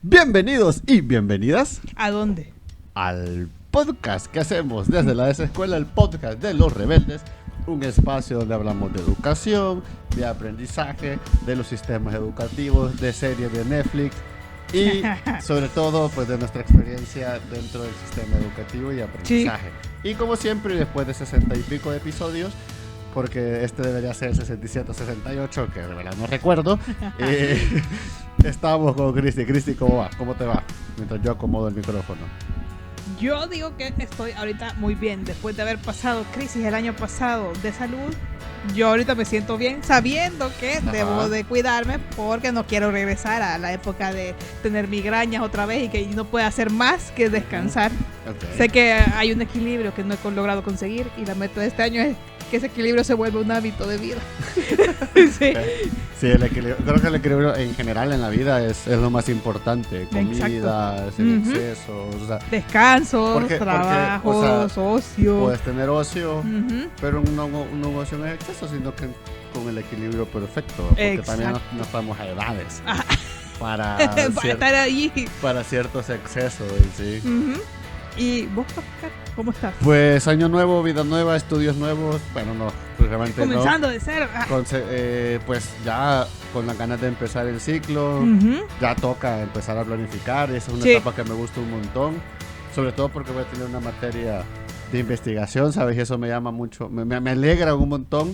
Bienvenidos y bienvenidas ¿A dónde? al podcast que hacemos desde la desescuela, el podcast de los rebeldes, un espacio donde hablamos de educación, de aprendizaje, de los sistemas educativos, de series de Netflix y sobre todo pues de nuestra experiencia dentro del sistema educativo y aprendizaje. Sí. Y como siempre, después de 60 y pico de episodios, porque este debería ser 67 o 68, que de verdad no recuerdo, estamos con Cristi. Cristi, ¿cómo va? ¿Cómo te va? Mientras yo acomodo el micrófono. Yo digo que estoy ahorita muy bien. Después de haber pasado crisis el año pasado de salud, yo ahorita me siento bien sabiendo que debo de cuidarme porque no quiero regresar a la época de tener migrañas otra vez y que no pueda hacer más que descansar. Okay. Sé que hay un equilibrio que no he logrado conseguir y la meta de este año es que ese equilibrio se vuelva un hábito de vida. Sí, el equilibrio. Creo que el equilibrio en general en la vida es lo más importante. Comida, sin excesos, o sea, descansos, trabajos, ocio. Puedes tener ocio, pero no ocio en exceso, sino que con el equilibrio perfecto. Porque también no estamos a edades para estar allí. Para ciertos excesos, sí. ¿Y vos, Oscar, cómo estás? Pues año nuevo, vida nueva, estudios nuevos. Bueno, no, pues realmente comenzando de cero. Pues ya con las ganas de empezar el ciclo, ya toca empezar a planificar. Esa es una etapa que me gusta un montón, sobre todo porque voy a tener una materia de investigación, ¿sabes? Y eso me llama mucho, me alegra un montón.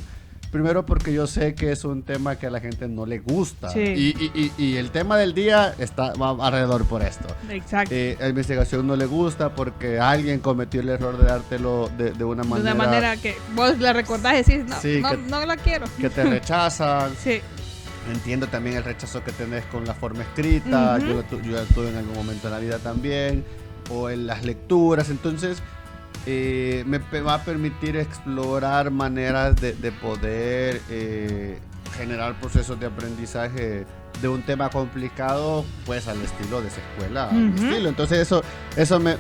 Primero porque yo sé que es un tema que a la gente no le gusta. Sí. Y el tema del día va alrededor por esto. Exacto. La investigación no le gusta porque alguien cometió el error de dártelo de una manera... De una manera que vos la recordás y decís, no la quiero. Que te rechazan. Sí. Entiendo también el rechazo que tenés con la forma escrita. Yo la tuve en algún momento en la vida también. O en las lecturas. Entonces... me va a permitir explorar maneras de poder generar procesos de aprendizaje de un tema complicado, pues al estilo de esa escuela, estilo. Entonces eso me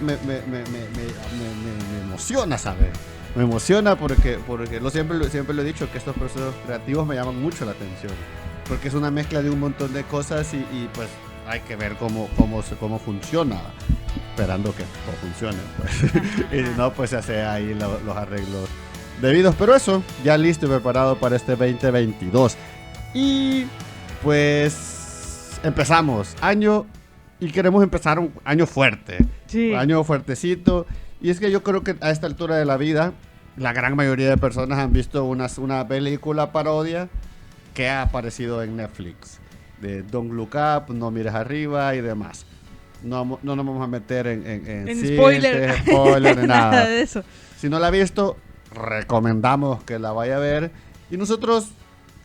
emociona, ¿sabes? Me emociona porque siempre lo he dicho, que estos procesos creativos me llaman mucho la atención, porque es una mezcla de un montón de cosas y pues hay que ver cómo funciona, esperando que todo funcione, pues. Y si no, pues se hace ahí los arreglos debidos. Pero eso, ya listo y preparado para este 2022. Y pues empezamos año y queremos empezar un año fuerte. Sí. Un año fuertecito. Y es que yo creo que a esta altura de la vida, la gran mayoría de personas han visto una película parodia que ha aparecido en Netflix. De Don't Look Up, No Mires Arriba y demás. No nos vamos a meter en spoiler ni nada de eso. Si no la ha visto, recomendamos que la vaya a ver. Y nosotros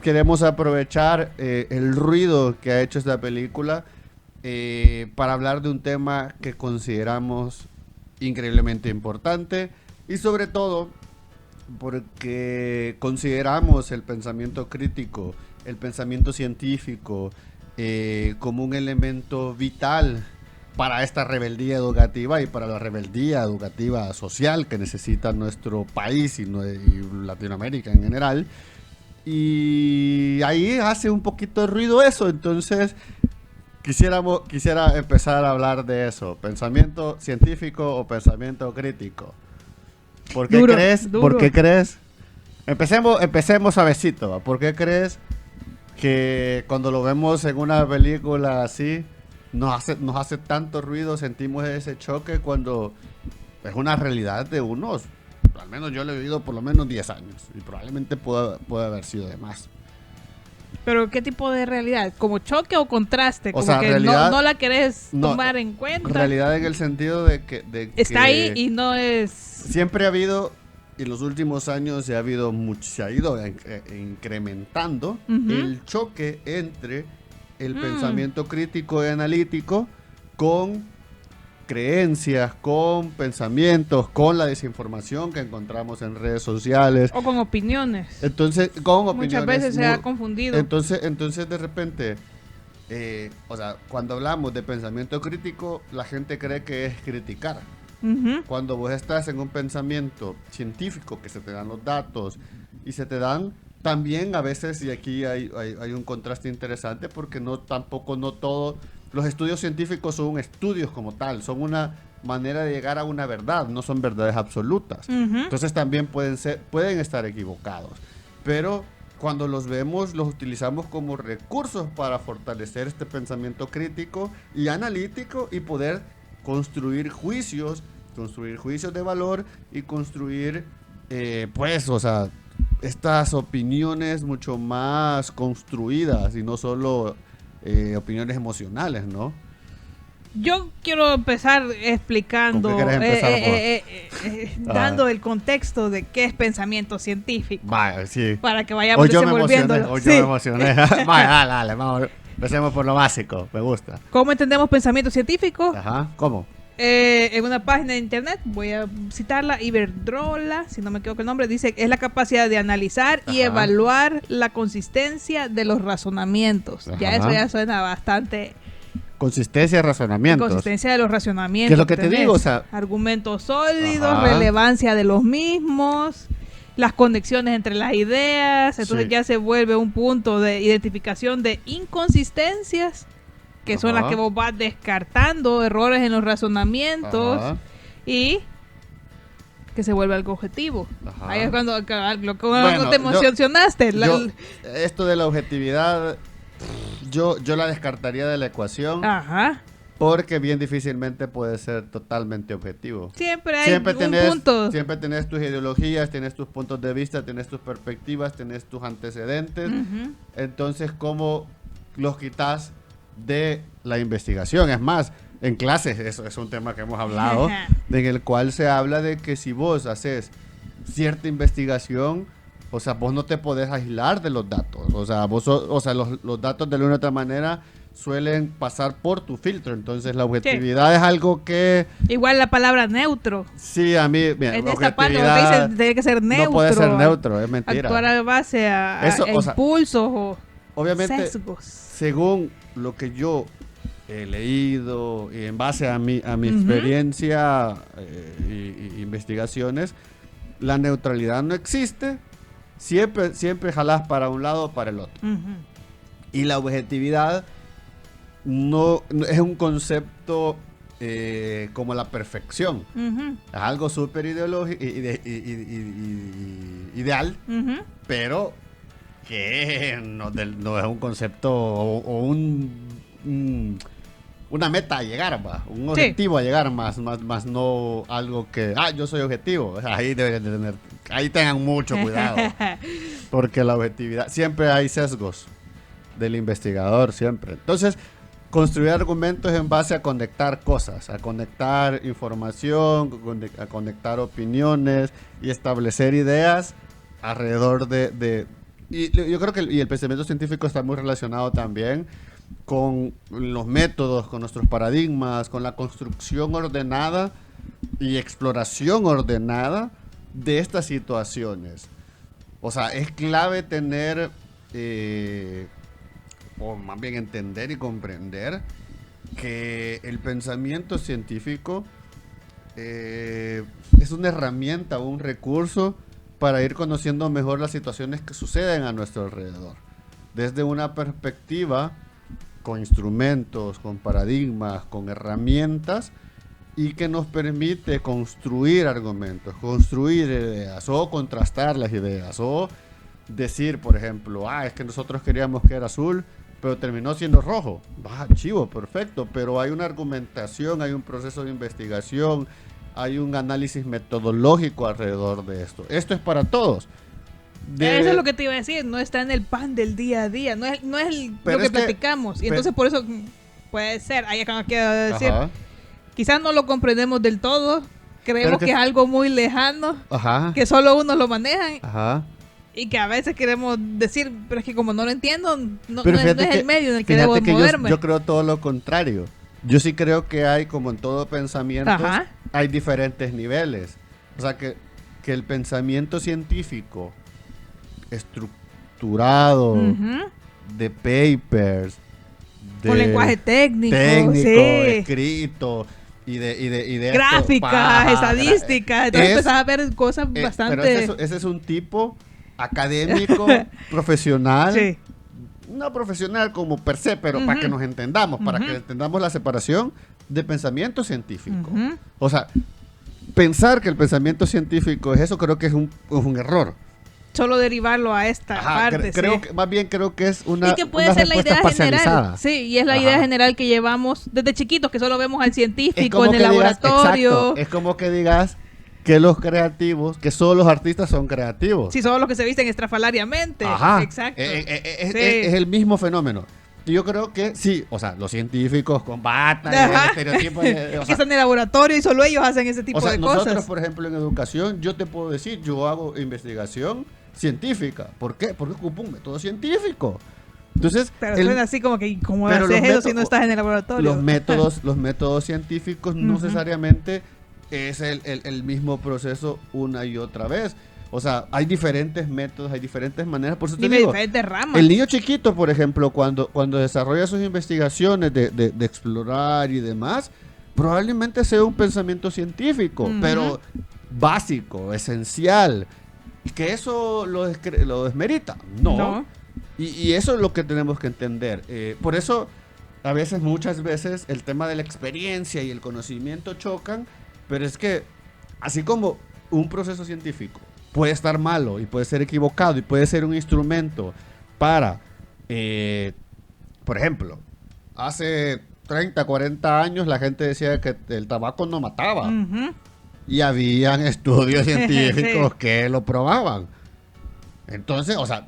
queremos aprovechar el ruido que ha hecho esta película para hablar de un tema que consideramos increíblemente importante y sobre todo porque consideramos el pensamiento crítico, el pensamiento científico como un elemento vital para esta rebeldía educativa y para la rebeldía educativa social que necesita nuestro país y Latinoamérica en general. Y ahí hace un poquito de ruido eso, entonces quisiera empezar a hablar de eso, pensamiento científico o pensamiento crítico. ¿Por qué crees? Duro. ¿Por qué crees? Empecemos suavecito. ¿Por qué crees que cuando lo vemos en una película así nos hace tanto ruido, sentimos ese choque cuando es una realidad de unos, al menos yo lo he vivido por lo menos 10 años y probablemente puede haber sido de más? ¿Pero qué tipo de realidad? ¿Como choque o contraste? Como sea, que realidad, no la querés tomar en cuenta. Realidad en el sentido de que está ahí y no es... Siempre ha habido, en los últimos años se ha ido incrementando el choque entre el pensamiento crítico y analítico con creencias, con pensamientos, con la desinformación que encontramos en redes sociales. O con opiniones. Entonces, con opiniones. Muchas veces se ha confundido. Entonces de repente, cuando hablamos de pensamiento crítico, la gente cree que es criticar. Cuando vos estás en un pensamiento científico, que se te dan los datos y se te dan también a veces, y aquí hay un contraste interesante, porque tampoco no todo los estudios científicos son estudios como tal, son una manera de llegar a una verdad, no son verdades absolutas. Entonces también pueden estar equivocados, pero cuando los vemos, los utilizamos como recursos para fortalecer este pensamiento crítico y analítico y poder construir juicios de valor y construir, estas opiniones mucho más construidas y no solo opiniones emocionales, ¿no? Yo quiero empezar explicando, ¿Con qué querés empezar, dando el contexto de qué es pensamiento científico. Vaya, sí. Para que vayamos desenvolviéndolo. Hoy yo me emocioné. Vaya, dale, vamos. Empecemos por lo básico, me gusta. ¿Cómo entendemos pensamiento científico? Ajá, ¿cómo? En una página de internet, voy a citarla, Iberdrola, si no me equivoco el nombre, dice que es la capacidad de analizar y evaluar la consistencia de los razonamientos. Ya eso ya suena bastante... Consistencia de razonamientos. Consistencia de los razonamientos. ¿Qué es lo que te digo? O sea, argumentos sólidos, relevancia de los mismos, las conexiones entre las ideas. Entonces ya se vuelve un punto de identificación de inconsistencias, que son las que vos vas descartando, errores en los razonamientos y que se vuelve algo objetivo. Ahí es cuando te emocionaste. Esto de la objetividad... Yo la descartaría de la ecuación porque bien difícilmente puede ser totalmente objetivo. Siempre hay un punto. Siempre tenés tus ideologías, tienes tus puntos de vista, tienes tus perspectivas, tienes tus antecedentes. Entonces, ¿cómo los quitas de la investigación? Es más, en clases, eso es un tema que hemos hablado, en el cual se habla de que si vos haces cierta investigación... O sea, vos no te podés aislar de los datos. O sea, los datos de una u otra manera suelen pasar por tu filtro. Entonces, la objetividad es algo que... Igual la palabra neutro. Sí, a mí... Mira, en esta parte donde dice tiene que ser neutro. No puede ser neutro, es mentira. Actuar a base a impulsos o obviamente, sesgos. Según lo que yo he leído y en base a mi experiencia y investigaciones, la neutralidad no existe. Siempre jalás para un lado o para el otro. Y la objetividad no es un concepto como la perfección. Es algo súper ideológico ideal, pero que no es un concepto o una meta a llegar, un objetivo a llegar más no algo que yo soy objetivo. O sea, ahí tengan mucho cuidado, porque la objetividad, siempre hay sesgos del investigador, siempre. Entonces, construir argumentos en base a conectar cosas, a conectar información, a conectar opiniones y establecer ideas alrededor y yo creo que el pensamiento científico está muy relacionado también con los métodos, con nuestros paradigmas, con la construcción ordenada y exploración ordenada de estas situaciones. O sea, es clave tener, o más bien entender y comprender que el pensamiento científico es una herramienta, un recurso para ir conociendo mejor las situaciones que suceden a nuestro alrededor. Desde una perspectiva con instrumentos, con paradigmas, con herramientas, y que nos permite construir argumentos, construir ideas, o contrastar las ideas, o decir, por ejemplo, es que nosotros queríamos que era azul, pero terminó siendo rojo. Chivo, perfecto, pero hay una argumentación, hay un proceso de investigación, hay un análisis metodológico alrededor de esto. Esto es para todos. Eso es lo que te iba a decir, no está en el pan del día a día, no es lo que platicamos. Y entonces por eso puede ser, ahí acá quiero decir, quizás no lo comprendemos del todo, creemos que es algo muy lejano, que solo unos lo manejan, y que a veces queremos decir, pero es que como no lo entiendo, no es el medio en el que debo moverme. Yo creo todo lo contrario. Yo sí creo que hay, como en todo pensamiento, hay diferentes niveles. O sea, que el pensamiento científico estructurado, de papers, con lenguaje técnico, escrito y de gráficas, estadísticas, entonces empezás a ver cosas bastante... Pero ese es un tipo académico, profesional, no profesional como per se, pero para que nos entendamos, para que entendamos la separación de pensamiento científico. O sea, pensar que el pensamiento científico es eso, creo que es un error. Solo derivarlo a esta parte. Creo que, más bien creo que es una, y que puede ser la idea general. Sí, y es la Ajá. idea general que llevamos desde chiquitos, que solo vemos al científico en el digas, laboratorio. Exacto, es como que digas que los creativos, que solo los artistas son creativos. Sí, solo los que se visten estrafalariamente. Ajá. Exacto. Es el mismo fenómeno. Y yo creo que sí, o sea, los científicos combatan el estereotipo. Que están en el laboratorio y solo ellos hacen ese tipo de nosotros, cosas. por ejemplo, en educación, yo te puedo decir, yo hago investigación científica. ¿Por qué? Porque ocupo un método científico. Entonces, pero suena así como que, ¿cómo haces eso si no estás en el laboratorio? Los métodos científicos no necesariamente es el mismo proceso una y otra vez. O sea, hay diferentes métodos, hay diferentes maneras. Por eso te digo, diferentes ramas. El niño chiquito, por ejemplo, cuando desarrolla sus investigaciones de explorar y demás, probablemente sea un pensamiento científico, pero básico, esencial. ¿Que eso lo desmerita? No. Y eso es lo que tenemos que entender. Por eso, muchas veces, el tema de la experiencia y el conocimiento chocan, pero es que, así como un proceso científico puede estar malo y puede ser equivocado y puede ser un instrumento para, por ejemplo, hace 30, 40 años la gente decía que el tabaco no mataba. Y habían estudios científicos que lo probaban. Entonces, o sea,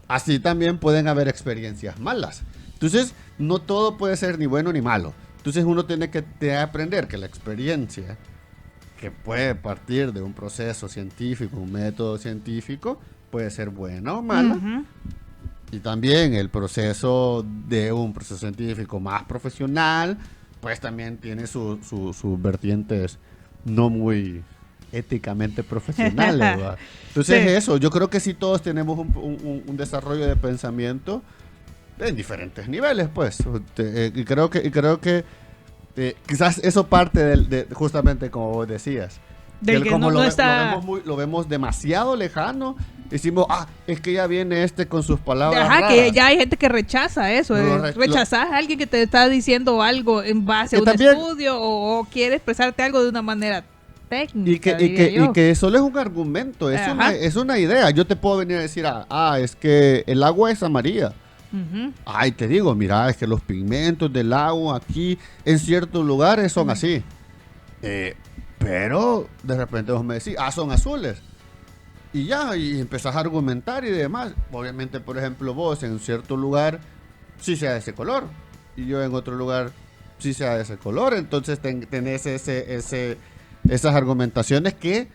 así también pueden haber experiencias malas. Entonces, no todo puede ser ni bueno ni malo. Entonces, uno tiene que aprender que la experiencia que puede partir de un proceso científico, un método científico, puede ser buena o mala. Y también el proceso de un proceso científico más profesional, pues también tiene sus vertientes no muy éticamente profesionales, ¿verdad? Entonces eso, yo creo que sí todos tenemos un desarrollo de pensamiento en diferentes niveles, pues. Y creo que quizás eso parte de justamente como vos decías. Del que como no está... lo vemos demasiado lejano, decimos, es que ya viene con sus palabras Ajá, raras. que ya hay gente que rechaza eso. Rechazar a alguien que te está diciendo algo en base a un estudio o quiere expresarte algo de una manera técnica. Y que solo es un argumento, es una idea. Yo te puedo venir a decir, es que el agua es amarilla. Ay, te digo, mira, es que los pigmentos del agua aquí en ciertos lugares son así. Pero de repente vos me decís, son azules. Y ya, y empezás a argumentar y demás. Obviamente, por ejemplo, vos en un cierto lugar sí sea de ese color. Y yo en otro lugar sí sea de ese color. Entonces tenés esas argumentaciones que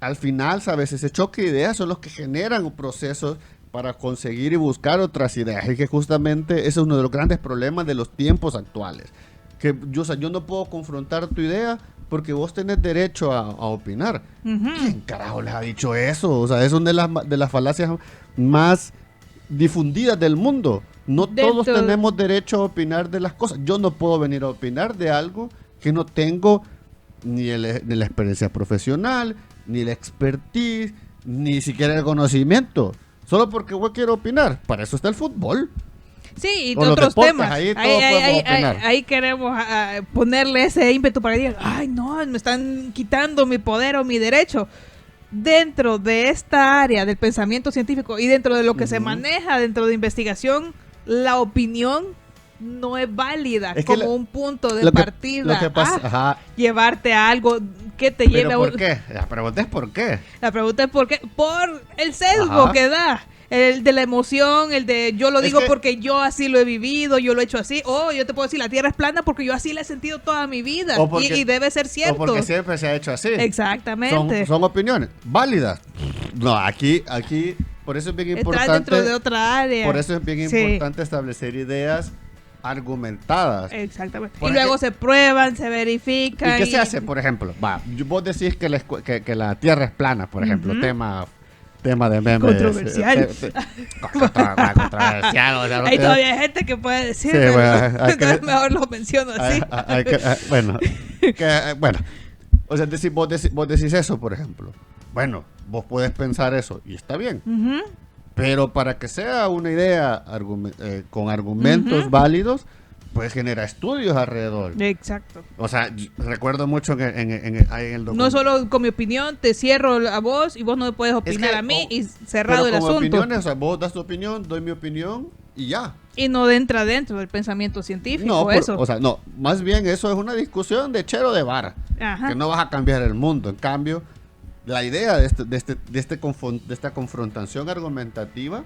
al final, ¿sabes? Ese choque de ideas son los que generan procesos para conseguir y buscar otras ideas. Y que justamente ese es uno de los grandes problemas de los tiempos actuales. Que yo no puedo confrontar tu idea porque vos tenés derecho a opinar. ¿Quién carajo les ha dicho eso? O sea, es una de las falacias más difundidas del mundo. No todos tenemos derecho a opinar de las cosas. Yo no puedo venir a opinar de algo que no tengo ni la experiencia profesional, ni la expertise, ni siquiera el conocimiento. Solo porque yo quiero opinar. Para eso está el fútbol. Sí, y de otros temas. Ahí queremos ponerle ese ímpetu para decir, ay no, me están quitando mi poder o mi derecho. Dentro de esta área del pensamiento científico y dentro de lo que se maneja dentro de investigación, la opinión no es válida como un punto de partida. Lo que pasa, llevarte a algo que te lleve a... ¿Por qué? La pregunta es ¿por qué? La pregunta es ¿por qué? Por el sesgo que da. El de la emoción, el de yo lo digo porque yo así lo he vivido, yo lo he hecho así. O yo te puedo decir la tierra es plana porque yo así la he sentido toda mi vida. Y debe ser cierto. O porque siempre se ha hecho así. Exactamente. Son opiniones válidas. No, aquí, por eso es bien importante. Está dentro de otra área. Por eso es bien importante establecer ideas argumentadas. Exactamente. Y luego se prueban, se verifican. ¿Y qué se hace, por ejemplo? Vos decís que la tierra es plana, por ejemplo, tema de memes. Controversial. Controversial. O sea, hay todavía gente que puede decir, entonces mejor lo menciono así. Bueno. O sea, vos decís eso, por ejemplo. Bueno, vos puedes pensar eso y está bien. Pero para que sea una idea con argumentos válidos, pues genera estudios alrededor. Exacto. O sea, recuerdo mucho que en el documento. No solo con mi opinión te cierro a vos y vos no me puedes opinar a mí y cerrado el asunto. Opiniones, o sea, vos das tu opinión, doy mi opinión y ya. Y no entra dentro del pensamiento científico, No, eso. O sea, no, más bien eso es una discusión de chero de vara. Ajá. Que no vas a cambiar el mundo. En cambio, la idea de esta confrontación argumentativa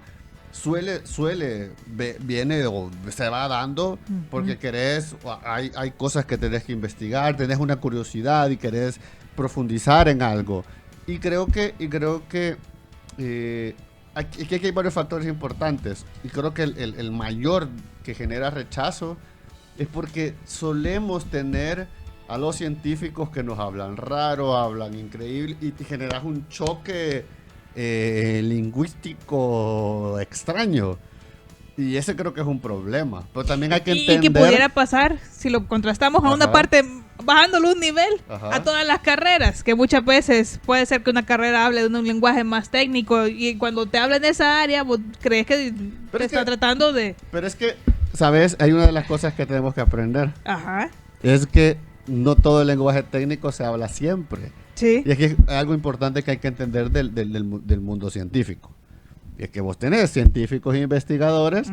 viene o se va dando porque hay cosas que tenés que investigar, tenés una curiosidad y querés profundizar en algo. Y creo que aquí hay varios factores importantes. Y creo que el mayor que genera rechazo es porque solemos tener a los científicos que nos hablan raro, hablan increíble, y te generas un choque lingüístico extraño. Y ese creo que es un problema. Pero también hay que entender... Y que pudiera pasar, si lo contrastamos a una parte, bajándole un nivel a todas las carreras, que muchas veces puede ser que una carrera hable de un lenguaje más técnico y cuando te habla en esa área, vos crees que te está tratando de... Pero es que, ¿sabes? Hay una de las cosas que tenemos que aprender. Ajá. Es que no todo el lenguaje técnico se habla siempre. Sí. Y es que es algo importante que hay que entender del mundo científico. Y es que vos tenés científicos e investigadores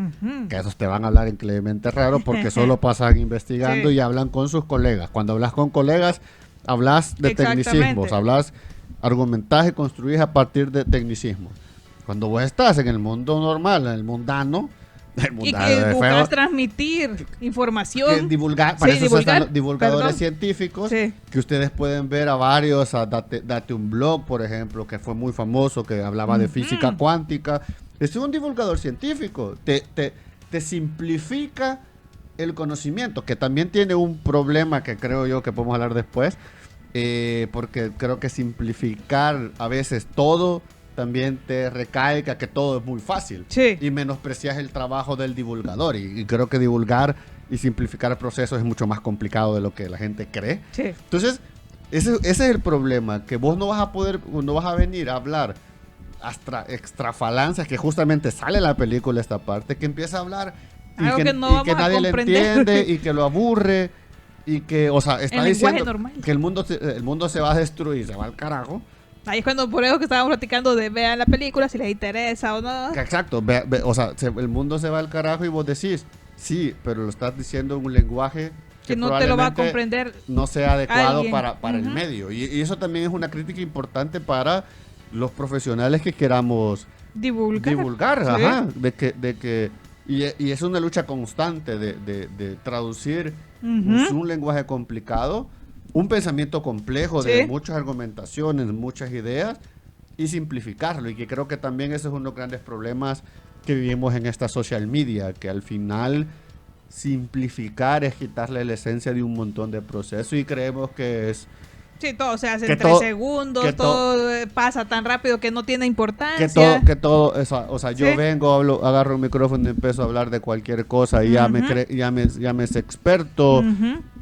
que esos te van a hablar increíblemente raro porque solo pasan investigando y hablan con sus colegas. Cuando hablas con colegas, hablas de tecnicismos, hablas argumentaje, construís a partir de tecnicismos. Cuando vos estás en el mundo normal, en el mundano, y que buscas transmitir información, para eso están los divulgadores científicos, que ustedes pueden ver a varios, date un blog, por ejemplo, que fue muy famoso, que hablaba de física cuántica. Es un divulgador científico, te simplifica el conocimiento, que también tiene un problema que creo yo que podemos hablar después, porque creo que simplificar a veces todo también te recae que todo es muy fácil y menosprecias el trabajo del divulgador y creo que divulgar y simplificar procesos es mucho más complicado de lo que la gente cree. Entonces ese es el problema, que vos no vas a venir a hablar extrafalancias, que justamente sale en la película esta parte, que empieza a hablar y que nadie le entiende y que lo aburre y que, o sea, está diciendo que el mundo se va a destruir, se va al carajo. Ahí es cuando, por eso que estábamos platicando de vean la película, si les interesa o no. Exacto, o sea, el mundo se va al carajo y vos decís, sí, pero lo estás diciendo en un lenguaje que no te lo va a comprender, no sea adecuado para el medio. Y eso también es una crítica importante para los profesionales que queramos divulgar, y es una lucha constante de traducir un lenguaje complicado, un pensamiento complejo de muchas argumentaciones, muchas ideas, y simplificarlo. Y que creo que también ese es uno de los grandes problemas que vivimos en esta social media, que al final simplificar es quitarle la esencia de un montón de procesos y creemos que es... Sí, todo se hace en 3 segundos, todo pasa tan rápido que no tiene importancia. O sea, yo vengo, agarro un micrófono y empiezo a hablar de cualquier cosa y ya me es experto.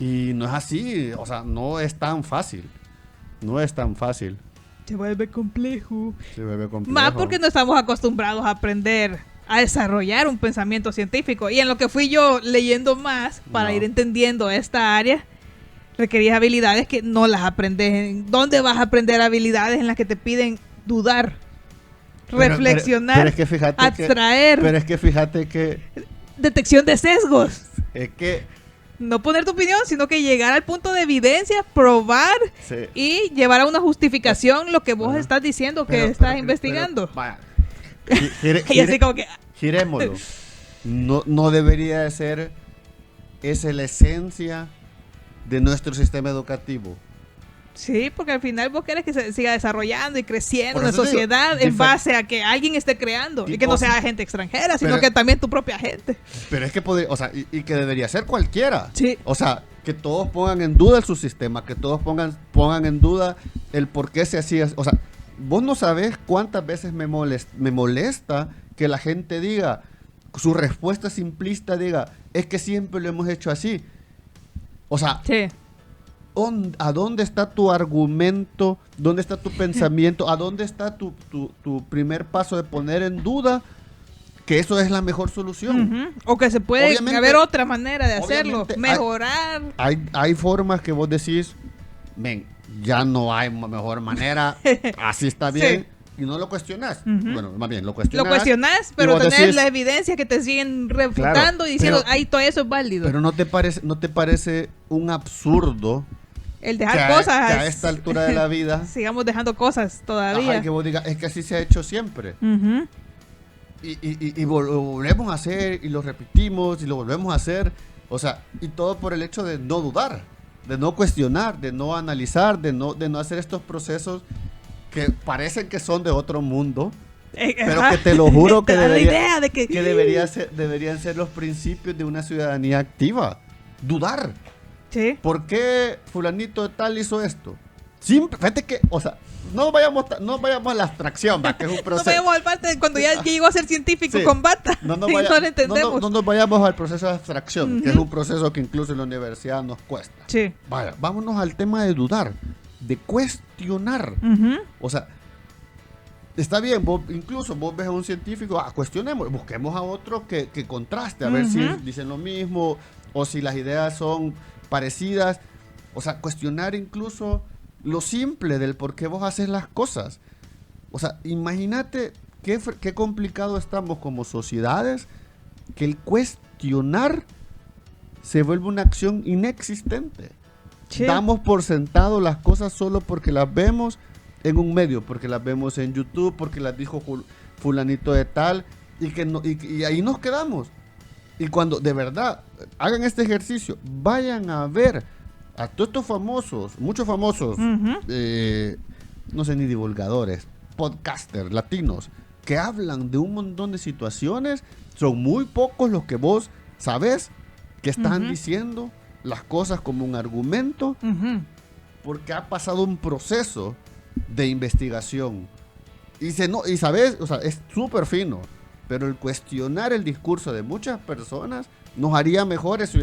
Y no es así, o sea, no es tan fácil. No es tan fácil. Se vuelve complejo. Más porque no estamos acostumbrados a aprender a desarrollar un pensamiento científico. Y en lo que fui yo leyendo más para ir entendiendo esta área, requerías habilidades que no las aprendes. ¿Dónde vas a aprender habilidades en las que te piden dudar, reflexionar, pero es que fíjate abstraer? Pero es que fíjate que... Detección de sesgos. Es que... No poner tu opinión, sino que llegar al punto de evidencia, probar y llevar a una justificación lo que vos estás diciendo que estás investigando. Vaya. Y así como que... Girémoslo. No debería de ser esa la esencia de nuestro sistema educativo. Sí, porque al final vos querés que se siga desarrollando y creciendo una sociedad en base a que alguien esté creando y que no sea gente extranjera, sino que también tu propia gente. Pero es que podría, o sea, y que debería ser cualquiera. Sí. O sea, que todos pongan en duda el subsistema, que todos pongan en duda el por qué se hacía. O sea, vos no sabés cuántas veces me molesta que la gente diga, su respuesta simplista diga, es que siempre lo hemos hecho así. O sea, ¿A dónde está tu argumento? ¿Dónde está tu pensamiento? ¿A dónde está tu primer paso de poner en duda que eso es la mejor solución? O que se puede haber otra manera de hacerlo, obviamente mejorar. Hay formas que vos decís, ven, ya no hay mejor manera, así está bien. Sí. Y no lo cuestionás. Bueno, más bien, lo cuestionás. Lo cuestionás, pero tenés la evidencia que te siguen refutando, claro, y diciendo, pero, ahí todo eso es válido. Pero no te parece un absurdo el dejar cosas que a esta altura de la vida sigamos dejando cosas todavía. Ajá, que vos digas, es que así se ha hecho siempre. Y volvemos a hacer, y lo repetimos, y lo volvemos a hacer. O sea, y todo por el hecho de no dudar, de no cuestionar, de no analizar, de no hacer estos procesos que parecen que son de otro mundo, pero que te lo juro que, deberían ser los principios de una ciudadanía activa. Dudar. Sí. ¿Por qué fulanito de tal hizo esto? Fíjate que, o sea, no vayamos a la abstracción, que es un proceso. No vayamos al parte de cuando ya llegó a ser científico, sí, con bata. No lo entendemos. No nos vayamos al proceso de abstracción, que es un proceso que incluso en la universidad nos cuesta. Sí. Vaya, vámonos al tema de dudar, de cuestionar. O sea, está bien, incluso vos ves a un científico, cuestionemos, busquemos a otro que contraste, a ver si dicen lo mismo, o si las ideas son parecidas. O sea, cuestionar incluso lo simple del por qué vos haces las cosas. O sea, imagínate qué complicado estamos como sociedades, que el cuestionar se vuelve una acción inexistente. Sí. Damos por sentado las cosas solo porque las vemos en un medio, porque las vemos en YouTube, porque las dijo fulanito de tal, y ahí nos quedamos. Y cuando de verdad hagan este ejercicio, vayan a ver a todos estos famosos, muchos famosos, no sé, ni divulgadores, podcasters latinos, que hablan de un montón de situaciones. Son muy pocos los que vos sabés que están diciendo las cosas como un argumento, porque ha pasado un proceso de investigación. Y sabes, o sea, es súper fino, pero el cuestionar el discurso de muchas personas nos haría mejores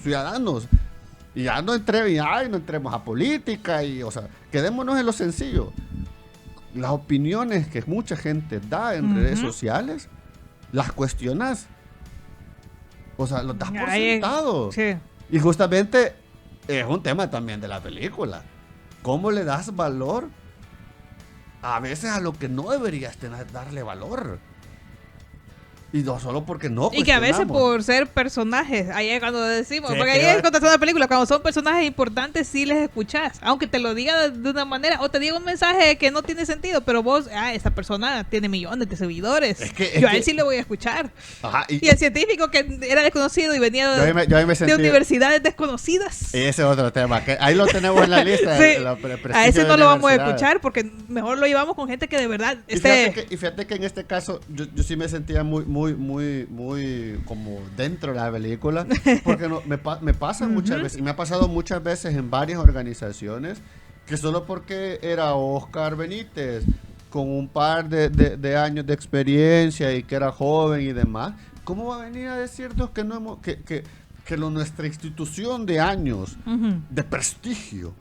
ciudadanos. Y ya no entremos a política, o sea, quedémonos en lo sencillo. Las opiniones que mucha gente da en redes sociales, las cuestionas. O sea, los das por sentado. Sí. Y justamente es un tema también de la película. ¿Cómo le das valor a veces a lo que no deberías darle valor? Y no solo porque no y que a veces por ser personajes, ahí es cuando decimos, sí, porque ahí es cuando la película, cuando son personajes importantes sí les escuchás, aunque te lo diga de una manera, o te diga un mensaje que no tiene sentido, pero vos, esa persona tiene millones de seguidores, yo a él sí le voy a escuchar. Ajá, y el científico que era desconocido y venía de universidades desconocidas. Y ese es otro tema, que ahí lo tenemos en la lista. Sí, a ese no lo vamos a escuchar, porque mejor lo llevamos con gente que de verdad fíjate que en este caso yo sí me sentía muy como dentro de la película, porque me pasa muchas veces, y me ha pasado muchas veces en varias organizaciones, que solo porque era Oscar Benítez con un par de años de experiencia y que era joven y demás, ¿cómo va a venir a decirnos que nuestra institución de años de prestigio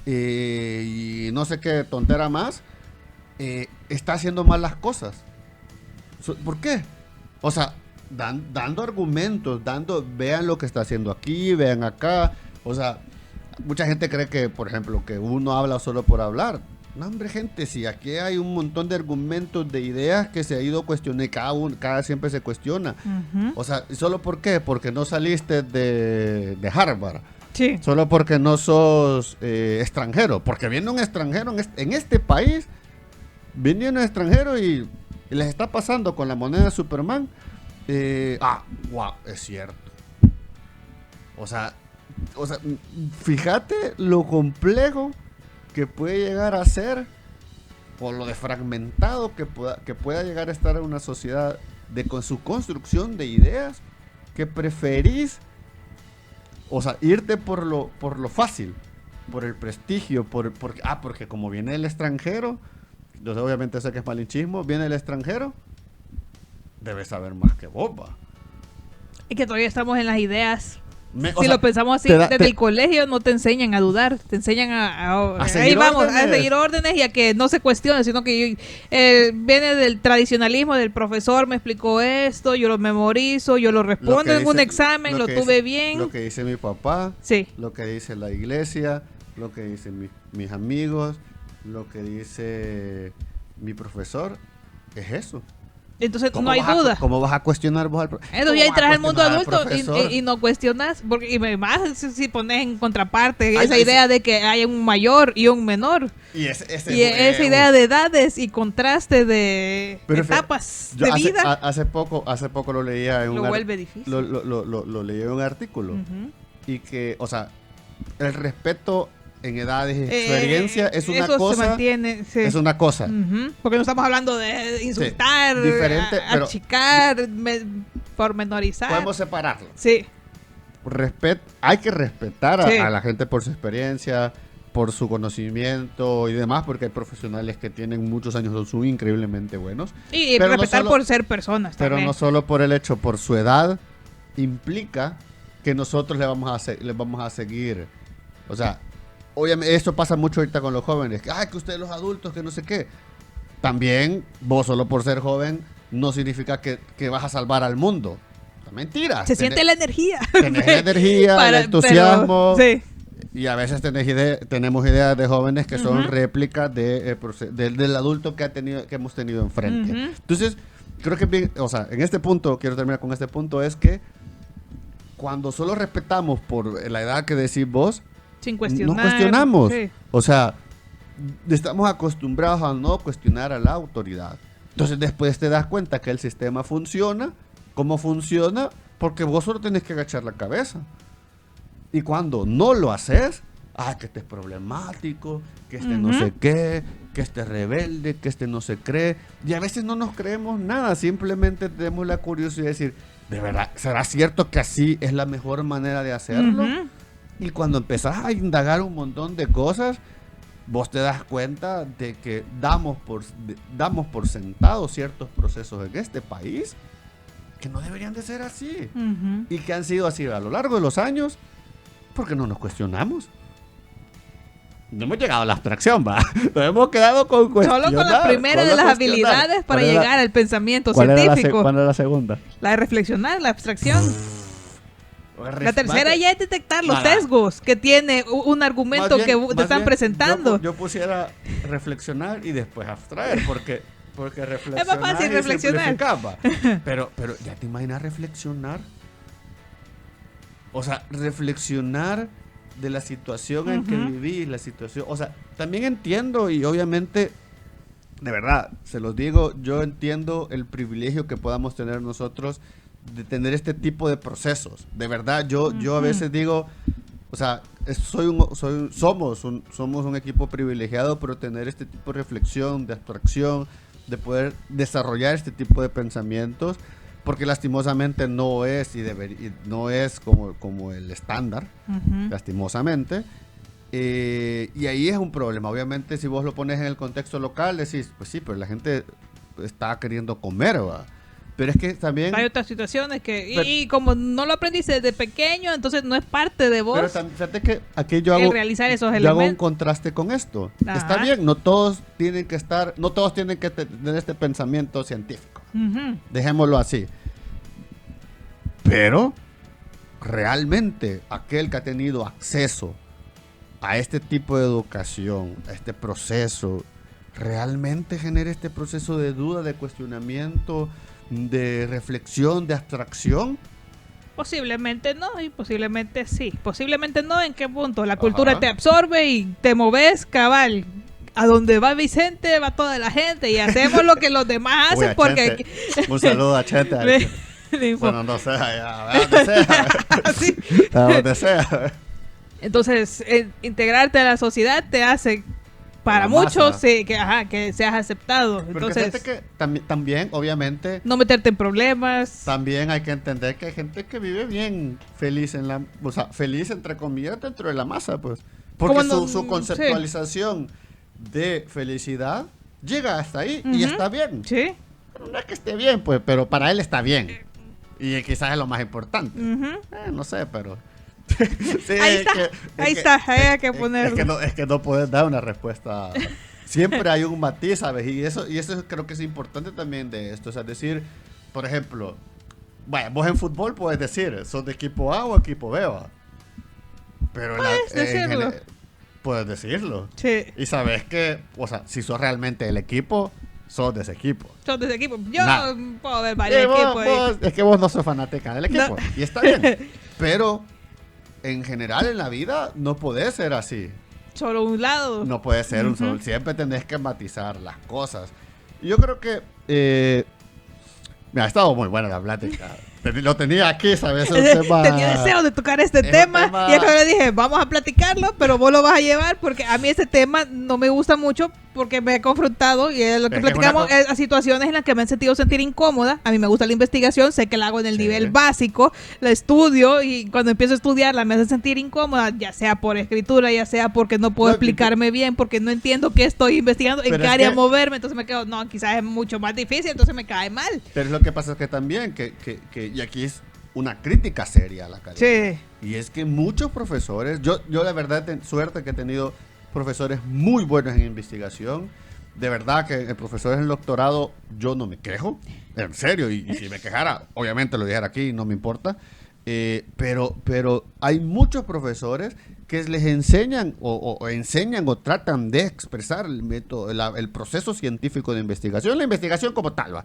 y no sé qué tontera más está haciendo mal las cosas? ¿Por qué? O sea, dando argumentos, vean lo que está haciendo aquí, vean acá. O sea, mucha gente cree que, por ejemplo, que uno habla solo por hablar. No, hombre, gente, si aquí hay un montón de argumentos, de ideas que se ha ido cuestionando, y cada siempre se cuestiona. O sea, ¿solo por qué? Porque no saliste de Harvard. Sí. Solo porque no sos extranjero. Porque viene un extranjero en este país, viene un extranjero y les está pasando con la moneda de Superman. Wow, es cierto. O sea, fíjate lo complejo que puede llegar a ser, o lo desfragmentado que pueda llegar a estar en una sociedad con su construcción de ideas, que preferís, o sea, irte por lo fácil, por el prestigio, porque como viene el extranjero. Yo obviamente sé que es malinchismo. Viene el extranjero, debe saber más que vos, va. Y que todavía estamos en las ideas Si lo pensamos así, desde el colegio no te enseñan a dudar, te enseñan a seguir ahí vamos, órdenes. a seguir órdenes y a que no se cuestione, sino que viene del tradicionalismo del profesor, me explicó esto, yo lo memorizo, yo lo respondo en un examen, lo tuve bien. Lo que dice mi papá, sí. Lo que dice la iglesia, lo que dicen mis amigos, lo que dice mi profesor, es eso. Entonces no hay duda. ¿Cómo vas a cuestionar vos al profesor? Entonces ya entras al mundo adulto y no cuestionas, porque y más si pones en contraparte esa idea de que hay un mayor y un menor. Y esa idea de edades y contraste de etapas de vida. Hace poco lo leía en lo vuelve difícil. Lo leí en un artículo. Y que, o sea, el respeto en edades y experiencia es una cosa. Se mantiene, sí. Es una cosa. Porque no estamos hablando de insultar, sí, diferente, achicar, pormenorizar. Podemos separarlo. Sí. Hay que respetar a la gente por su experiencia, por su conocimiento y demás, porque hay profesionales que tienen muchos años, son increíblemente buenos. Y pero respetar por ser personas pero también. No solo por el hecho, por su edad, implica que nosotros les vamos a seguir. O sea, obviamente esto pasa mucho ahorita con los jóvenes, que ustedes los adultos, que no sé qué. También vos solo por ser joven no significa que vas a salvar al mundo. Mentira. Siente la energía. Tenés la energía, el entusiasmo. Sí. Y a veces tenemos ideas de jóvenes que son réplicas del adulto que hemos tenido enfrente. Entonces, creo que bien, o sea, en este punto, quiero terminar con este punto, es que cuando solo respetamos por la edad que decís vos, sin cuestionar, no cuestionamos. Sí. O sea, estamos acostumbrados a no cuestionar a la autoridad. Entonces después te das cuenta que el sistema funciona. ¿Cómo funciona? Porque vos solo tenés que agachar la cabeza. Y cuando no lo haces, que este es problemático, que este no sé qué, que este es rebelde, que este no se cree. Y a veces no nos creemos nada, simplemente tenemos la curiosidad de decir, ¿de verdad será cierto que así es la mejor manera de hacerlo? Y cuando empezás a indagar un montón de cosas, vos te das cuenta de que damos por sentado ciertos procesos en este país que no deberían de ser así. Y que han sido así a lo largo de los años porque no nos cuestionamos. No hemos llegado a la abstracción, va. Nos hemos quedado con cuestionar. Solo con la primera de las habilidades para llegar al pensamiento científico. ¿Cuál era la segunda? La de reflexionar, la abstracción. La tercera ya es detectar los sesgos que tiene un argumento que te están presentando. Yo pusiera reflexionar y después abstraer, porque reflexionar es más fácil reflexionar. Pero ya te imaginas reflexionar. O sea, reflexionar de la situación en que vivís, la situación. O sea, también entiendo y obviamente, de verdad, se los digo, yo entiendo el privilegio que podamos tener nosotros de tener este tipo de procesos. De verdad, yo a veces digo, o sea, somos un equipo privilegiado, pero tener este tipo de reflexión, de abstracción, de poder desarrollar este tipo de pensamientos, porque lastimosamente no es no es como el estándar, lastimosamente. Y ahí es un problema. Obviamente, si vos lo pones en el contexto local, decís, pues sí, pero la gente está queriendo comer, ¿va? Pero es que también hay otras situaciones y como no lo aprendiste desde pequeño, entonces no es parte de vos. Pero fíjate que aquí yo realizar esos elementos. Yo hago un contraste con esto. Está bien, no todos tienen que tener este pensamiento científico. Dejémoslo así. Pero realmente aquel que ha tenido acceso a este tipo de educación, a este proceso, realmente genera este proceso de duda, de cuestionamiento, de reflexión, de abstracción. Posiblemente no y posiblemente sí. Posiblemente no, ¿en qué punto? La cultura te absorbe y te moves cabal. A donde va Vicente va toda la gente y hacemos lo que los demás hacen porque... Un saludo a Chente. Bueno, no sé, a donde sea. Sí. A donde sea. Entonces, integrarte a la sociedad te hace... Para muchos, que seas aceptado. Entonces, porque que también, obviamente... No meterte en problemas. También hay que entender que hay gente que vive bien feliz feliz entre comillas dentro de la masa, pues. Porque su conceptualización de felicidad llega hasta ahí y está bien. Sí. Pero no es que esté bien, pues, pero para él está bien. Y quizás es lo más importante. No sé, pero... Sí, Ahí está, ahí está, ahí hay que ponerlo. Es que no puedes dar una respuesta. Siempre hay un matiz, ¿sabes? Y eso creo que es importante también de esto. O sea, decir, por ejemplo, bueno, vos en fútbol puedes decir, ¿sos de equipo A o equipo B? ¿Va? Pero Puedes decirlo. Puedes decirlo. Sí. Y sabes que, o sea, si sos realmente el equipo, sos de ese equipo. Sos de ese equipo. Yo Nah. puedo ver varios equipos. Es que vos no sos fanática del equipo. No. Y está bien. Pero en general en la vida no podés ser así. Solo un lado. No puede ser un solo. Siempre tenés que matizar las cosas. Y yo creo que. Mira, ha estado muy buena la plática. Lo tenía aquí, ¿sabes? Tenía deseo de tocar este tema. Y ahora le dije, vamos a platicarlo, pero vos lo vas a llevar porque a mí ese tema no me gusta mucho porque me he confrontado y es lo que platicamos es a situaciones en las que me han sentido sentir incómoda. A mí me gusta la investigación, sé que la hago en el nivel básico, la estudio y cuando empiezo a estudiarla me hace sentir incómoda, ya sea por escritura, ya sea porque no puedo explicarme bien, porque no entiendo qué estoy investigando, en qué área moverme, entonces me quedo, no, quizás es mucho más difícil, entonces me cae mal. Pero lo que pasa es que también, y aquí es una crítica seria a la academia. Sí. Y es que muchos profesores, yo la verdad, suerte que he tenido profesores muy buenos en investigación. De verdad que el profesor en el doctorado, yo no me quejo, en serio, y si me quejara, obviamente lo dijera aquí, no me importa. Pero hay muchos profesores que les enseñan o enseñan o tratan de expresar el método, el proceso científico de investigación, la investigación como tal, ¿va?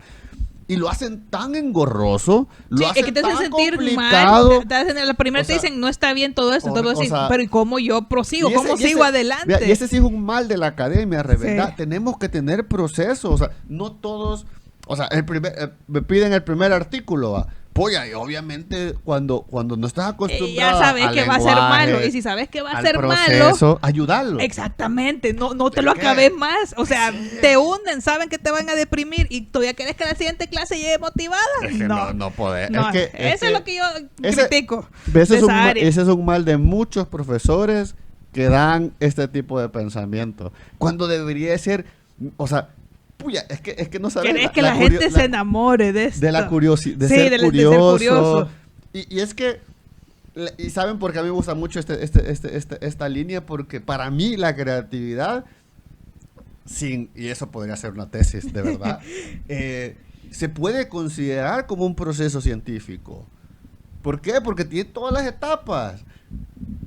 Y lo hacen tan engorroso, lo hacen te tan sentir complicado. Mal. La primera te dicen, no está bien todo esto. Pero ¿y cómo yo prosigo? ¿Cómo sigo adelante? Y ese sí es un mal de la academia, ¿verdad? Sí. Tenemos que tener procesos. O sea, no todos... O sea, me piden el primer artículo, ¿va? Pues y obviamente cuando no estás acostumbrado ya sabes que va a ser malo. Y si sabes que va a ser malo, ayudarlo. Exactamente, no te lo acabes más. O sea, te hunden, saben que te van a deprimir y todavía quieres que la siguiente clase llegue motivada. Es que no podés. No, eso es lo que yo critico. Ese es un mal de muchos profesores que dan este tipo de pensamiento. Cuando debería ser, o sea, puya, es que no sabes. Querés que la gente se enamore de esto. De la curiosidad, de ser curioso. Y es que, y saben por qué a mí me gusta mucho esta línea, porque para mí la creatividad, y eso podría ser una tesis, de verdad, se puede considerar como un proceso científico. ¿Por qué? Porque tiene todas las etapas.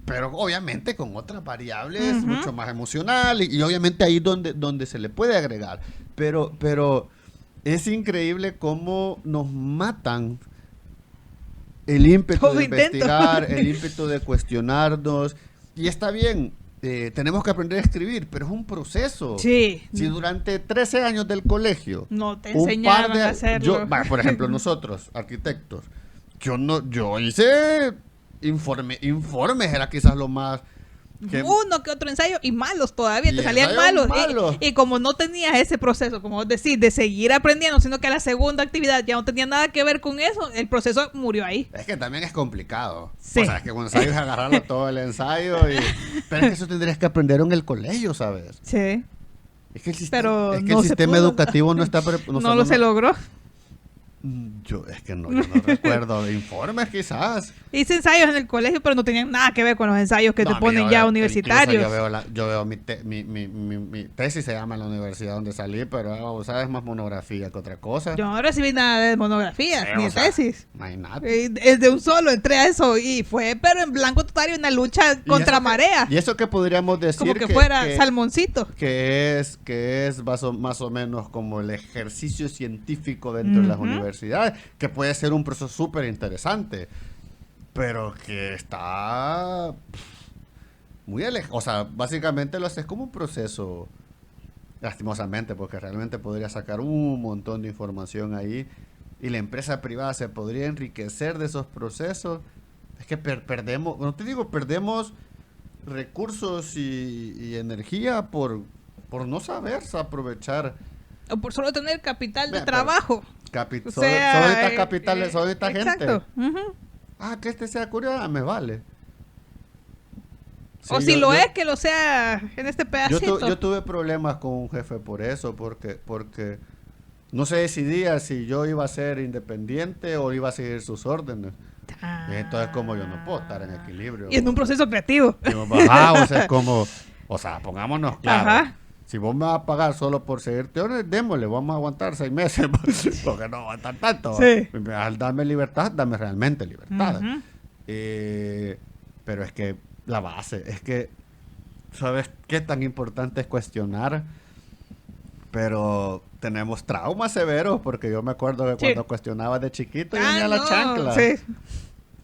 Pero obviamente con otras variables mucho más emocional y obviamente ahí donde se le puede agregar. Pero es increíble cómo nos matan el ímpetu de investigar, el ímpetu de cuestionarnos. Y está bien, tenemos que aprender a escribir, pero es un proceso. Sí. Si durante 13 años del colegio no te enseñaron a hacerlo. Por ejemplo, nosotros, arquitectos, yo hice... Informes era quizás lo más... Uno que otro ensayo y malos todavía, te salían malos. Y como no tenías ese proceso, como vos decís, de seguir aprendiendo, sino que la segunda actividad ya no tenía nada que ver con eso, el proceso murió ahí. Es que también es complicado. Sí. O sea, es que un ensayo es agarrarlo todo el ensayo. Pero es que eso tendrías que aprender en el colegio, ¿sabes? Sí. Es que el sistema educativo no está... No se logró. Yo no recuerdo de informes quizás. Hice ensayos en el colegio, pero no tenían nada que ver con los ensayos que te ponen ya universitarios. Yo veo mi tesis, se llama en la universidad donde salí, pero ¿sabes? Más monografía que otra cosa. Yo no recibí nada de monografía, ni de tesis. No hay nada. Es de un solo, entré a eso y fue, pero en blanco total y una lucha contra marea. Y eso que podríamos decir como que fuera salmoncito. Que es más o menos como el ejercicio científico dentro de las universidades, que puede ser un proceso súper interesante, pero que está muy alejado. O sea, básicamente lo haces como un proceso, lastimosamente, porque realmente podría sacar un montón de información ahí y la empresa privada se podría enriquecer de esos procesos. Es que perdemos, no te digo, perdemos recursos y energía por no saber aprovechar. O por solo tener capital de trabajo. Solo estas capitales, solo esta gente. Exacto. Que este sea curioso, me vale. Sí, o si lo es, que lo sea en este pedacito. Yo tuve problemas con un jefe por eso, porque no se decidía si yo iba a ser independiente o iba a seguir sus órdenes. Entonces, como yo no puedo estar en equilibrio. Y en un proceso creativo. Ajá, o sea, es como, o sea, pongámonos claro. Ajá. Si vos me vas a pagar solo por seguirte, démosle, vamos a aguantar 6 meses, porque no aguantar tanto. Sí. Al darme libertad, dame realmente libertad. Ujú. Pero es que la base, es que, ¿sabes qué tan importante es cuestionar? Pero tenemos traumas severos, porque yo me acuerdo que cuando cuestionaba de chiquito, yo tenía la chancla. Sí.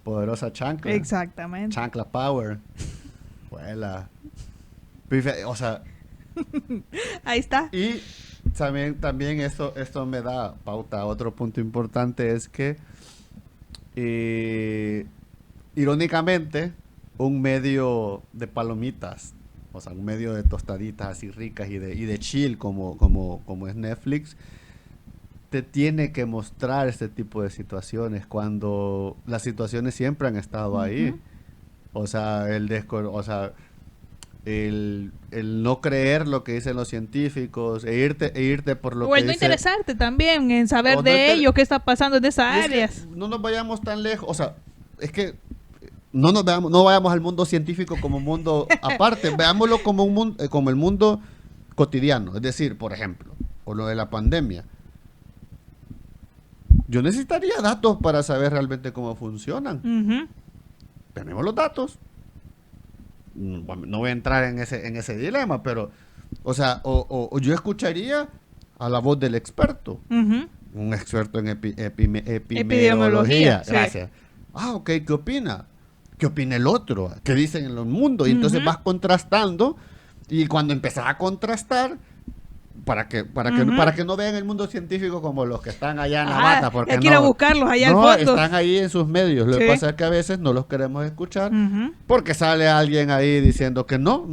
Poderosa chancla. Exactamente. Chancla power. Vuela. O sea, ahí está. y también esto me da pauta a otro punto importante, es que irónicamente un medio de palomitas, o sea, un medio de tostaditas así ricas y de chill como es Netflix, te tiene que mostrar este tipo de situaciones cuando las situaciones siempre han estado ahí. O sea, el no creer lo que dicen los científicos e irte por lo o que el no dice, interesarte también en saber O de no ello, qué está pasando en esas y es que áreas. no nos vayamos tan lejos, o sea, es que no vayamos al mundo científico como un mundo aparte, veámoslo como un mundo, como el mundo cotidiano, es decir, por ejemplo, o lo de la pandemia. Yo necesitaría datos para saber realmente cómo funcionan. Ujú. Tenemos los datos. No voy a entrar en ese dilema, pero, o sea, o yo escucharía a la voz del experto, Ujú. un experto en Epidemiología, epidemiología. sí. Gracias. Ok, ¿qué opina? ¿Qué opina el otro? ¿Qué dicen en el mundo? Y entonces vas contrastando, y cuando empezás a contrastar, para que no vean el mundo científico como los que están allá en la bata, porque hay que ir a buscarlos allá al fondo. están ahí en sus medios. Lo que Sí. pasa es que a veces no los queremos escuchar, Ujú. porque sale alguien ahí diciendo que no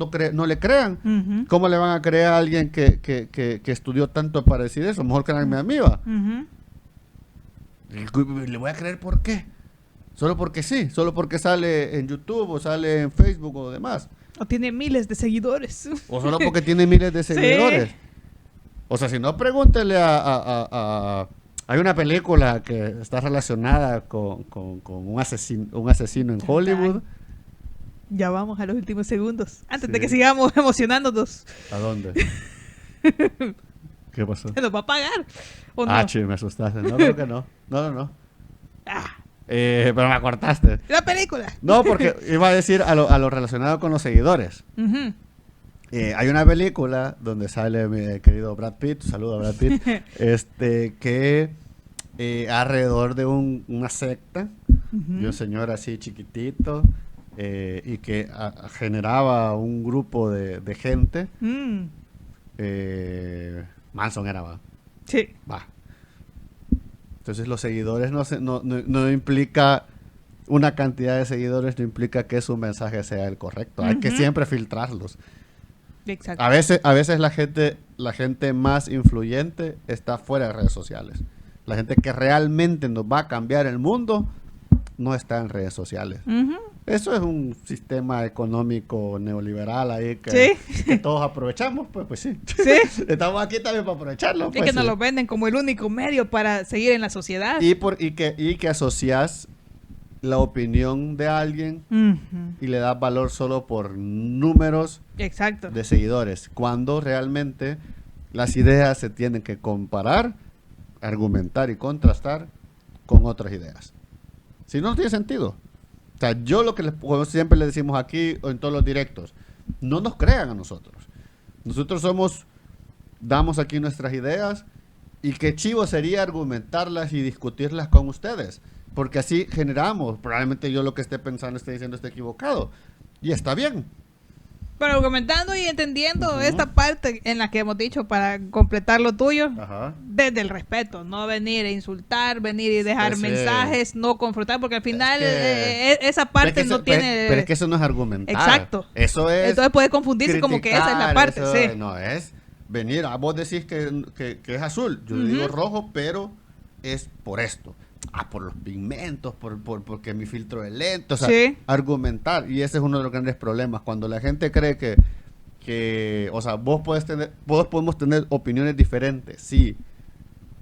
le crean. Ujú. ¿Cómo le van a creer a alguien que estudió tanto para decir eso? Mejor créanme a mí, va. Ujú. ¿Le voy a creer por qué? Solo porque sí, solo porque sale en YouTube o sale en Facebook o demás. O tiene miles de seguidores. O solo porque tiene miles de seguidores. Sí. O sea, si no, pregúntele hay una película que está relacionada con un asesino en Hollywood. Ya vamos a los últimos segundos. Antes Sí. de que sigamos emocionándonos. ¿A dónde? ¿Qué pasó? ¿Se nos va a pagar? ¿O no? Ah, che, me asustaste. No, creo que no. No. Ah, Pero me cortaste. la película. No, porque iba a decir a lo relacionado con los seguidores. Ujú. Hay una película donde sale mi querido Brad Pitt, saludo a Brad Pitt, que alrededor de una secta, de un señor así chiquitito, y que generaba un grupo de gente. Mm. Manson era, va. Sí. Va. Entonces los seguidores no implica, una cantidad de seguidores no implica que su mensaje sea el correcto. Hay que siempre filtrarlos. Exacto. A veces la gente más influyente está fuera de redes sociales. La gente que realmente nos va a cambiar el mundo no está en redes sociales. Ujú. Eso es un sistema económico neoliberal ahí que todos aprovechamos, pues sí. Sí. Estamos aquí también para aprovecharlo. Y Pues, que nos sí. lo venden como el único medio para seguir en la sociedad. Y que asocias la opinión de alguien Ujú. y le das valor solo por números Exacto. de seguidores, cuando realmente las ideas se tienen que comparar, argumentar y contrastar con otras ideas. Si no, no tiene sentido. O sea, yo lo que siempre le decimos aquí o en todos los directos, no nos crean a nosotros. Nosotros damos aquí nuestras ideas, y qué chivo sería argumentarlas y discutirlas con ustedes, porque así generamos, probablemente yo lo que esté pensando, esté diciendo, esté equivocado, y está bien. Pero argumentando y entendiendo esta parte en la que hemos dicho para completar lo tuyo, Ajá. desde el respeto, no venir a insultar, venir y dejar Sí. mensajes, no confrontar, porque al final que- esa parte no tiene... Pero es que eso no es argumentar. Exacto. Eso es. Entonces puede confundirse como que esa es la criticar, parte, eso sí. No es venir. Vos decís que es azul. Yo le digo rojo, pero es por esto. Por los pigmentos, porque mi filtro es lento. O sea, Sí. argumentar. Y ese es uno de los grandes problemas. Cuando la gente cree o sea, todos podemos tener opiniones diferentes, sí.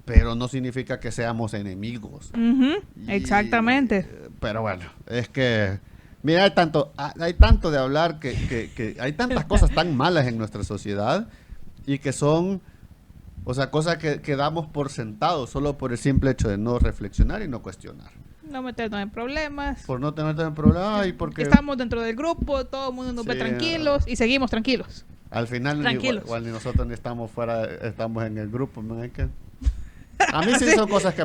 pero no significa que seamos enemigos. Exactamente. Pero bueno, es que, mira, hay tanto de hablar que hay tantas cosas tan malas en nuestra sociedad y que son, o sea, cosas que damos por sentado solo por el simple hecho de no reflexionar y no cuestionar. No meternos en problemas. Por no tener problemas y porque... Estamos dentro del grupo, todo el mundo nos ve tranquilos y seguimos tranquilos. Al final, igual ni nosotros ni estamos fuera, estamos en el grupo. ¿No? A mí sí son cosas que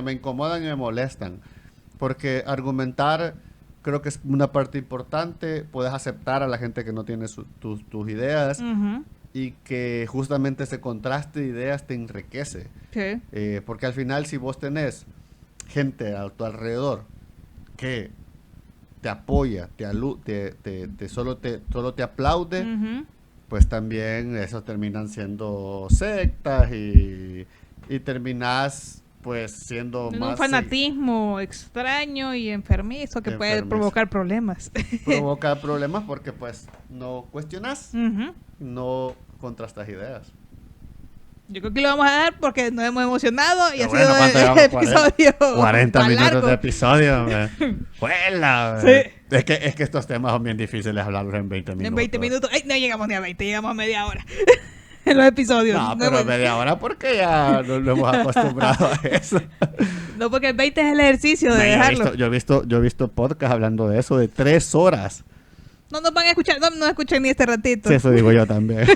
me incomodan y me molestan. Porque argumentar creo que es una parte importante. Puedes aceptar a la gente que no tiene tus ideas. Y que justamente ese contraste de ideas te enriquece. Sí. Porque al final, si vos tenés gente a tu alrededor que te apoya, solo te aplaude, pues también esos terminan siendo sectas y terminas pues siendo en más... un fanatismo extraño y enfermizo que puede provocar problemas. Provoca problemas porque pues no cuestionas, no contrastas ideas. Yo creo que lo vamos a dar porque nos hemos emocionado y pero ha sido el episodio 40 minutos largo. de episodio. ¡Huela! Sí. Es que estos temas son bien difíciles hablarlos en 20 minutos. En 20 minutos. Ay, no llegamos ni a 20, llegamos a media hora. En los episodios. No, pero media hora porque ya nos hemos acostumbrado a eso. No, porque el 20 es el ejercicio de dejarlo. Yo he visto podcast hablando de eso, de 3 horas. No nos van a escuchar, no nos escuchan ni este ratito. Sí, eso digo yo también.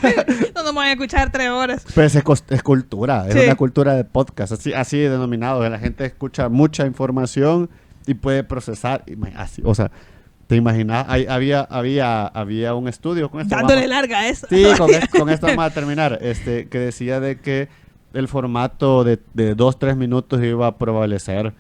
No nos van a escuchar 3 horas. Pero es cultura, es una cultura de podcast, así denominado. Que la gente escucha mucha información y puede procesar. Así, o sea, ¿te imaginas? Había un estudio con esto. Dándole larga a eso. Sí, con esto vamos a terminar. Que decía de que el formato de 2-3 minutos iba a prevalecer.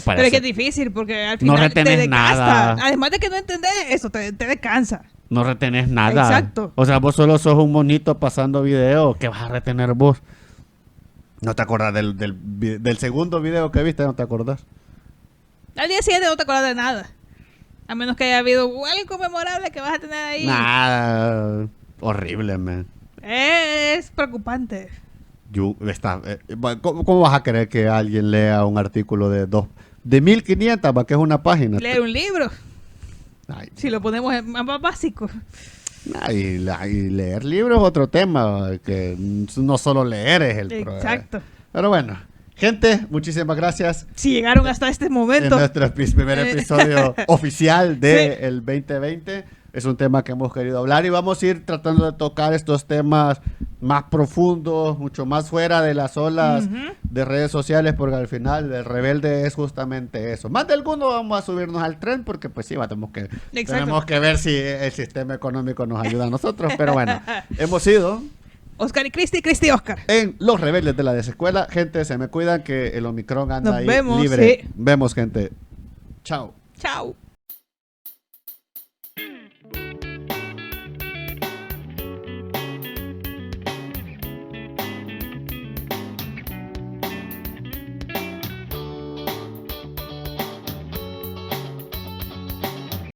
Pero es que es difícil porque al final no retenés nada. Además de que no entendés eso, te descansa. No retenés nada. Exacto. O sea, vos solo sos un monito pasando video. ¿Qué vas a retener vos? ¿No te acordás del segundo video que viste? ¿No te acordás? Al día siguiente no te acordás de nada. A menos que haya habido algo memorable que vas a tener ahí. Nada. Horrible, man. Es preocupante. ¿Cómo vas a querer que alguien lea un artículo de 1500, que es una página? Leer un libro. Ay, si lo ponemos en más básico. Y leer libros es otro tema, que no solo leer es el problema. Exacto. Pero bueno, gente, muchísimas gracias. Si llegaron hasta este momento. En nuestro primer episodio oficial del 2020. Es un tema que hemos querido hablar y vamos a ir tratando de tocar estos temas más profundos, mucho más fuera de las olas de redes sociales, porque al final el rebelde es justamente eso. Más de alguno vamos a subirnos al tren porque pues sí, tenemos que ver si el sistema económico nos ayuda a nosotros, pero bueno, hemos ido Oscar y Cristi Oscar en Los Rebeldes de la Desescuela. Gente, se me cuidan que el Omicron anda Nos ahí vemos, libre. sí. Vemos, gente. Chao. Chao.